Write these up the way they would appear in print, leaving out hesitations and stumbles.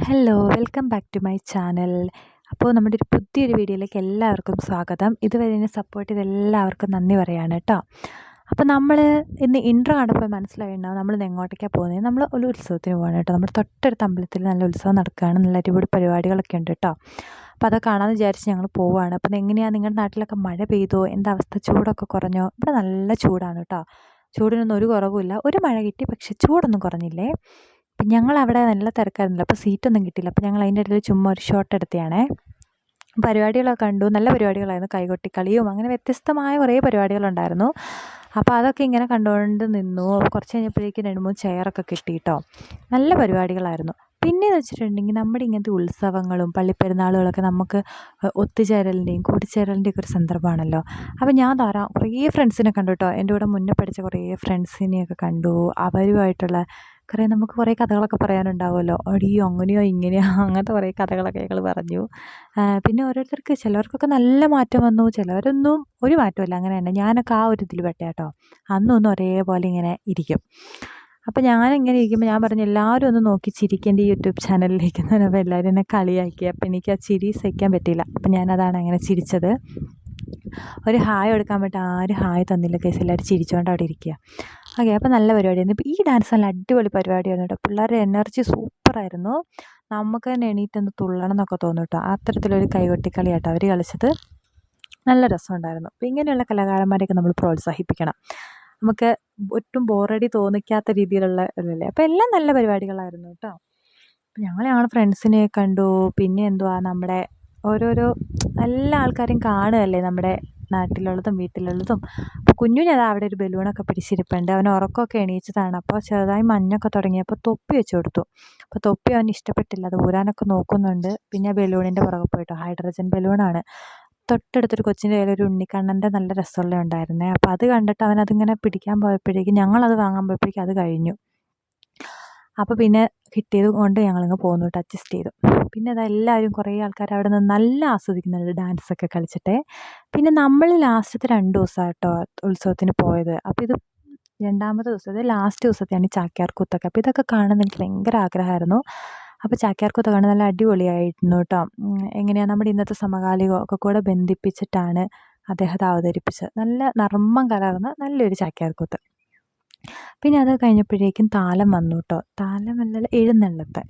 Hello welcome back to my channel. അപ്പോൾ നമ്മുടെ ഒരു പുതിയൊരു വീഡിയോയിലേക്ക് എല്ലാവർക്കും സ്വാഗതം. ഇതുവരെ എന്നെ സപ്പോർട്ട് ചെയ്ത എല്ലാവർക്കും നന്ദി പറയാണ് കേട്ടോ. അപ്പോൾ നമ്മൾ ഇന്ന് ഇൻട്രോ കണ്ടപ്പോൾ മനസ്സിലായിട്ടുണ്ടാവും നമ്മളിന്ന് എങ്ങോട്ടേക്കാണ് പോകുന്നത്. നമ്മൾ ഒരു ഉത്സവത്തിന് പോകണം കേട്ടോ. നമ്മുടെ തൊട്ടടുത്ത അമ്പലത്തിൽ നല്ല ഉത്സവം നടക്കുകയാണ്, നല്ല അടിപൊളി പരിപാടികളൊക്കെ ഉണ്ട് കേട്ടോ. അപ്പോൾ അതൊക്കെ കാണാമെന്ന് വിചാരിച്ച് ഞങ്ങൾ പോവുകയാണ്. അപ്പോൾ എങ്ങനെയാണ് നിങ്ങളുടെ നാട്ടിലൊക്കെ മഴ പെയ്തോ, എന്താ അവസ്ഥ, ചൂടൊക്കെ കുറഞ്ഞോ? ഇവിടെ നല്ല ചൂടാണ് കേട്ടോ. ചൂടിനൊന്നും ഒരു കുറവുമില്ല. ഒരു മഴ കിട്ടി, പക്ഷേ ചൂടൊന്നും കുറഞ്ഞില്ലേ. അപ്പം ഞങ്ങളവിടെ നല്ല തിരക്കായിരുന്നില്ല, അപ്പോൾ സീറ്റൊന്നും കിട്ടിയില്ല. അപ്പോൾ ഞങ്ങൾ അതിൻ്റെ ഇടയിൽ ചുമ്മാ ഒരു ഷോട്ട് എടുത്തതാണേ. പരിപാടികളൊക്കെ കണ്ടു, നല്ല പരിപാടികളായിരുന്നു. കൈകൊട്ടിക്കളിയും അങ്ങനെ വ്യത്യസ്തമായ കുറേ പരിപാടികളുണ്ടായിരുന്നു. അപ്പോൾ അതൊക്കെ ഇങ്ങനെ കണ്ടുകൊണ്ട് നിന്നു. കുറച്ച് കഴിഞ്ഞപ്പോഴേക്കും 2-3 ചെയറൊക്കെ കിട്ടി കേട്ടോ. നല്ല പരിപാടികളായിരുന്നു. പിന്നെയെന്ന് വെച്ചിട്ടുണ്ടെങ്കിൽ നമ്മുടെ ഇങ്ങനത്തെ ഉത്സവങ്ങളും പള്ളിപ്പെരുന്നാളുകളൊക്കെ നമുക്ക് ഒത്തുചേരലിൻ്റെയും കൂടിച്ചേരലിൻ്റെയൊക്കെ ഒരു സന്ദർഭമാണല്ലോ. അപ്പോൾ ഞാൻ കുറേ ഫ്രണ്ട്സിനെ കണ്ടു കേട്ടോ. എൻ്റെ കൂടെ മുന്നേ പഠിച്ച കുറേ ഫ്രണ്ട്സിനെയൊക്കെ കണ്ടു. അവരുമായിട്ടുള്ള നമുക്ക് കുറേ കഥകളൊക്കെ പറയാനുണ്ടാവുമല്ലോ. അടിയോ അങ്ങനെയോ ഇങ്ങനെയോ അങ്ങനത്തെ കുറേ കഥകളൊക്കെ ഞങ്ങൾ പറഞ്ഞു. പിന്നെ ഓരോരുത്തർക്ക് ചിലവർക്കൊക്കെ നല്ല മാറ്റം വന്നു, ചിലവരൊന്നും ഒരു മാറ്റമില്ല. അങ്ങനെ തന്നെ ഞാനൊക്കെ ആ ഒരു ഇതിൽ പെട്ട കേട്ടോ. അന്നൊന്നും ഒരേപോലെ ഇങ്ങനെ ഇരിക്കും. അപ്പോൾ ഞാനിങ്ങനെ ഇരിക്കുമ്പോൾ ഞാൻ പറഞ്ഞു എല്ലാവരും ഒന്ന് നോക്കി ചിരിക്കേണ്ട ഈ യൂട്യൂബ് ചാനലിലേക്ക് എന്ന് പറഞ്ഞപ്പോൾ എല്ലാവരും എന്നെ കളിയാക്കി. അപ്പോൾ എനിക്ക് ആ ചിരി സഹിക്കാൻ പറ്റിയില്ല. അപ്പോൾ ഞാനതാണ് അങ്ങനെ ചിരിച്ചത്. ഒരു ഹായ് കൊടുക്കാൻ പറ്റും, ആരും ഹായ് തന്നില്ല കേസ്. എല്ലാവരും ചിരിച്ചുകൊണ്ട് അവിടെ ഇരിക്കുക. ഓക്കെ, അപ്പോൾ നല്ല പരിപാടിയായിരുന്നു. ഇപ്പോൾ ഈ ഡാൻസ് നല്ല അടിപൊളി പരിപാടിയായിരുന്നു കേട്ടോ. പിള്ളേരുടെ എനർജി സൂപ്പറായിരുന്നു. നമുക്ക് തന്നെ എണീറ്റൊന്ന് തുള്ളണം എന്നൊക്കെ തോന്നും കേട്ടോ. അത്തരത്തിലൊരു കൈകൊട്ടിക്കളി കേട്ടോ അവർ കളിച്ചത്. നല്ല രസമുണ്ടായിരുന്നു. അപ്പോൾ ഇങ്ങനെയുള്ള കലാകാരന്മാരെയൊക്കെ നമ്മൾ പ്രോത്സാഹിപ്പിക്കണം. നമുക്ക് ഒട്ടും ബോറടി തോന്നിക്കാത്ത രീതിയിലുള്ള ഇതല്ലേ. അപ്പോൾ എല്ലാം നല്ല പരിപാടികളായിരുന്നു കേട്ടോ. അപ്പോൾ ഞങ്ങളുടെ ഫ്രണ്ട്സിനെ കണ്ടു. പിന്നെ എന്തുവാ, നമ്മുടെ ഓരോരോ എല്ലാ ആൾക്കാരെയും കാണുകയല്ലേ, നമ്മുടെ നാട്ടിലുള്ളതും വീട്ടിലുള്ളതും. അപ്പോൾ കുഞ്ഞുഞ്ഞതാ അവിടെ ഒരു ബലൂണൊക്കെ പിടിച്ചിരിപ്പുണ്ട്. അവൻ ഉറക്കമൊക്കെ എണീച്ചതാണ്. അപ്പോൾ ചെറുതായി മഞ്ഞൊക്കെ തുടങ്ങിയപ്പോൾ തൊപ്പി വെച്ച് കൊടുത്തു. അപ്പോൾ തൊപ്പി അവന് ഇഷ്ടപ്പെട്ടില്ല, അത് ഊരാനൊക്കെ നോക്കുന്നുണ്ട്. പിന്നെ ബലൂണിൻ്റെ പുറകെ പോയിട്ടോ. ഹൈഡ്രജൻ ബലൂണാണ്. തൊട്ടടുത്തൊരു കൊച്ചിൻ്റെ കയ്യിൽ ഒരു ഉണ്ണിക്കണ്ണൻ്റെ നല്ല രസമുള്ള ഉണ്ടായിരുന്നേ. അപ്പോൾ അത് കണ്ടിട്ട് അവനതിങ്ങനെ പിടിക്കാൻ പോയപ്പോഴേക്കും, ഞങ്ങളത് വാങ്ങാൻ പോയപ്പോഴേക്കും അത് കഴിഞ്ഞു. അപ്പോൾ പിന്നെ കിട്ടിയത് കൊണ്ട് ഞങ്ങളിങ്ങ് പോന്നു കേട്ടോ, അഡ്ജസ്റ്റ് ചെയ്തു. പിന്നെ അതെല്ലാവരും കുറേ ആൾക്കാർ അവിടെ നിന്ന് നല്ല ആസ്വദിക്കുന്നുണ്ട് ഡാൻസൊക്കെ കളിച്ചിട്ട്. പിന്നെ നമ്മൾ ലാസ്റ്റത്തെ 2 ദിവസമാണ് കേട്ടോ ഉത്സവത്തിന് പോയത്. അപ്പോൾ ഇത് രണ്ടാമത്തെ ദിവസം, ഇത് ലാസ്റ്റ് ദിവസത്തെയാണ് ഈ ചാക്യാർകൂത്തൊക്കെ. അപ്പോൾ ഇതൊക്കെ കാണുന്നത് എനിക്ക് ഭയങ്കര ആഗ്രഹമായിരുന്നു. അപ്പോൾ ചാക്യാർകൂത്ത് കാണാൻ നല്ല അടിപൊളിയായിരുന്നു കേട്ടോ. എങ്ങനെയാണ് നമ്മുടെ ഇന്നത്തെ സമകാലികം ഒക്കെ കൂടെ ബന്ധിപ്പിച്ചിട്ടാണ് അദ്ദേഹത്തെ അവതരിപ്പിച്ചത്. നല്ല നർമ്മം കലർന്ന നല്ലൊരു ചാക്യാർകൂത്ത്. പിന്നെ അത് കഴിഞ്ഞപ്പോഴേക്കും താലം വന്നു കേട്ടോ. താലമല്ല,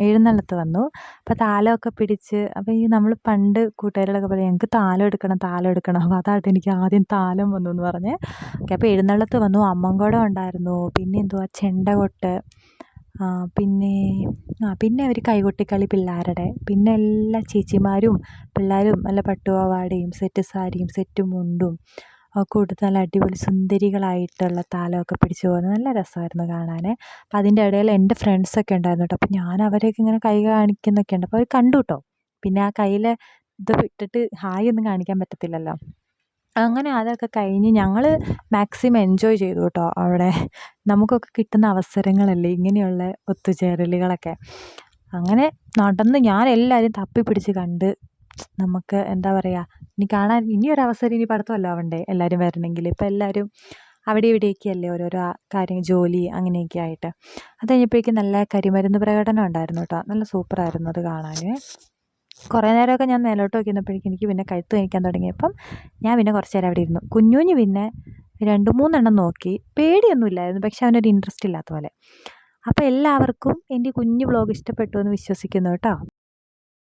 എഴുന്നള്ളത്ത് വന്നു. അപ്പോൾ താലമൊക്കെ പിടിച്ച്, അപ്പോൾ ഈ നമ്മൾ പണ്ട് കൂട്ടുകാരികളൊക്കെ പറയും ഞങ്ങൾക്ക് താലം എടുക്കണം. അപ്പോൾ അതായിട്ട് എനിക്ക് ആദ്യം താലം വന്നു എന്ന് പറഞ്ഞ്. ഓക്കെ, അപ്പോൾ എഴുന്നള്ളത്ത് വന്നു. അമ്മങ്കോടം ഉണ്ടായിരുന്നു. പിന്നെ എന്തുവാ, ചെണ്ടകൊട്ട്, പിന്നെ അവർ കൈകൊട്ടിക്കളി പിള്ളേരുടെ. പിന്നെ എല്ലാ ചേച്ചിമാരും പിള്ളേരും നല്ല പട്ടുപാവാടയും സെറ്റ് സാരിയും സെറ്റ് മുണ്ടും ഒക്കെ ഉടുത്ത് നല്ല അടിപൊളി സുന്ദരികളായിട്ടുള്ള താലമൊക്കെ പിടിച്ച് പോകുന്നത് നല്ല രസമായിരുന്നു കാണാൻ. അപ്പോൾ അതിൻ്റെ ഇടയിൽ എൻ്റെ ഫ്രണ്ട്സൊക്കെ ഉണ്ടായിരുന്നു കേട്ടോ. അപ്പോൾ ഞാൻ അവരെയൊക്കെ ഇങ്ങനെ കൈ കാണിക്കുന്നൊക്കെ ഉണ്ട്. അപ്പോൾ അവർ കണ്ടു കേട്ടോ. പിന്നെ ആ കയ്യിൽ ഇത് ഇട്ടിട്ട് ഹായ് ഒന്നും കാണിക്കാൻ പറ്റത്തില്ലല്ലോ. അങ്ങനെ അതൊക്കെ കഴിഞ്ഞ് ഞങ്ങൾ മാക്സിമം എൻജോയ് ചെയ്തു കേട്ടോ. അവിടെ നമുക്കൊക്കെ കിട്ടുന്ന അവസരങ്ങളല്ലേ ഇങ്ങനെയുള്ള ഒത്തുചേരലുകളൊക്കെ. അങ്ങനെ നടന്ന് ഞാൻ എല്ലാവരും തപ്പി പിടിച്ച് കണ്ട്. നമുക്ക് എന്താ പറയുക, ഇനിയൊരവസരം ഇനി പഠിത്തമല്ല ആവണ്ടേ എല്ലാവരും വരണമെങ്കിൽ. ഇപ്പോൾ എല്ലാവരും അവിടെ ഇവിടെയൊക്കെയല്ലേ ഓരോരോ കാര്യങ്ങൾ, ജോലി അങ്ങനെയൊക്കെ ആയിട്ട്. അത് കഴിഞ്ഞപ്പോഴേക്കും നല്ല കരിമരുന്ന് പ്രകടനം ഉണ്ടായിരുന്നു കേട്ടോ. നല്ല സൂപ്പറായിരുന്നു അത് കാണാൻ. കുറേ നേരമൊക്കെ ഞാൻ മേലോട്ട് നോക്കിയിരുന്നപ്പോഴേക്കും എനിക്ക് പിന്നെ കഴുത്ത് വേദനിക്കാൻ തുടങ്ങിയപ്പം ഞാൻ പിന്നെ കുറച്ച് നേരം അവിടെ ഇരുന്നു. കുഞ്ഞുഞ്ഞ് പിന്നെ 2-3 എണ്ണം നോക്കി. പേടിയൊന്നുമില്ലായിരുന്നു, പക്ഷെ അവനൊരു ഇൻട്രസ്റ്റ് ഇല്ലാത്ത പോലെ. അപ്പോൾ എല്ലാവർക്കും എൻ്റെ കുഞ്ഞു വ്ലോഗ് ഇഷ്ടപ്പെട്ടു എന്ന് വിശ്വസിക്കുന്നു കേട്ടോ.